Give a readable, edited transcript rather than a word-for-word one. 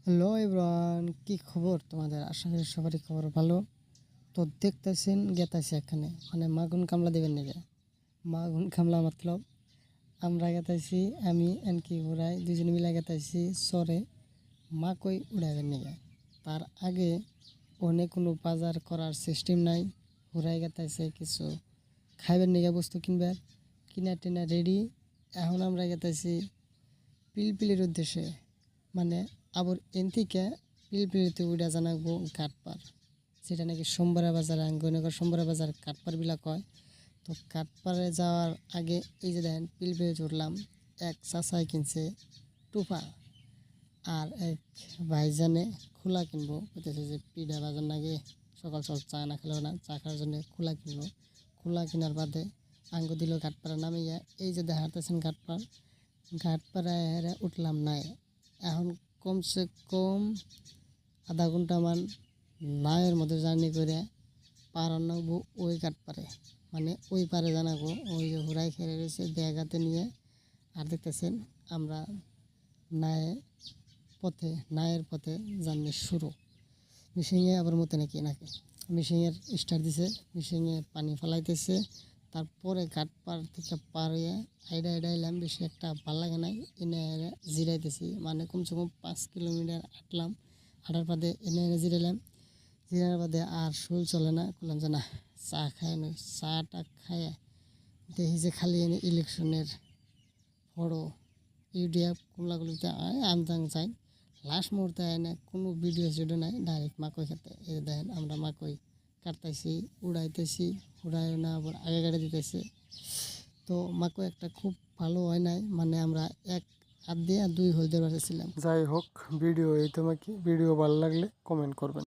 Hello everyone, কি খবর তোমাদের? আশা করি সবারই খবর ভালো। তো দেখতেছেন গেতাছি এখানে মানে মাগুন কামলা দেবেন নাকি? মাগুন কামলা মতলব আমরা গেতাছি, আমি এনকি উড়াই দুজনে মিলে গেতাছি সরে মা কই উড়াইবেন নাকি। তার আগে অনেক কোনো বাজার করার সিস্টেম নাই, উড়াই গেতাছে কিছু খাইবেন নাকি বস্তু কিনবার, কিনা টিনা রেডি। এখন আমরা গেতাছি পিলপিলির উদ্দেশ্যে, মানে আবার এন থেকে পিলপিলিতে উড়া জানাবো কাঠপার, সেটা নাকি সোমবার বাজার আঙ্গনগর সোমবার বাজার কাঠপার বিলাক হয়। তো কাঠপাড়ে যাওয়ার আগে এই যে দেখেন পিলপিলি চড়লাম, এক চাচাই কিনছে টুপা আর এক ভাইজানে খোলা কিনবো, বলতেছে যে পিঠা বাজার নাকি সকাল সকাল চা না খেলেও না, চা খাওয়ার জন্য খোলা কিনবো। খোলা কেনার বাদে আঙ্গ দিল ঘাটপাড়া নামিয়া, এই যে দেখাতেছেন ঘাটপাড়, ঘাটপাড়ায় হেরে উঠলাম নাই। এখন কমসে কম আধা ঘন্টা মান নায়ের মধ্যে জার্নি করে পার নাগবো ওই ঘাটপাড়ে, মানে ওই পারে জানাবো ওই যে হুড়াই খেয়ে রয়েছে ব্যাগাতে নিয়ে। আর দেখতেছেন আমরা নায়ে নায়ের পথে জার্নি শুরু। মিশিংয়ে আবার মতো নাকি মিশিংয়ের স্টার দিছে, মিশিংয়ে পানি ফেলাইতেছে। তারপরে ঘাট পার থেকে পার হয়ে আইডা এলাম, বেশি একটা ভাল লাগে নাই, এনে জিরাইতেছি, মানে কমসে কম 5 কিলোমিটার হাঁটলাম। হাঁটার বাদে এনে জিরাইলাম, জিরানোর বাদে আর শরীর চলে না, করলাম যে না চা খায় নই। চাটা খায় দেখি যে খালি এনে ইলেকশনের বড় ইউডিএফ কুমলাগুলিতে আমদাং যাই। লাস্ট মুহূর্তে এনে কোনো ভিডিও নাই, ডাইরেক্ট মাকই খেতে। এই দেখেন আমরা মাকই কাটতেছি, উড়াইতেছি, উড়াই না আবার আগে গাড়ি দিতেছে। তো মাকই একটা খুব ভালো হয় নাই, মানে আমরা এক হাত দিয়ে 2 হলদের পারছিলাম। যাই হোক, ভিডিও এই তোমাকে ভিডিও ভালো লাগলে কমেন্ট করবেন।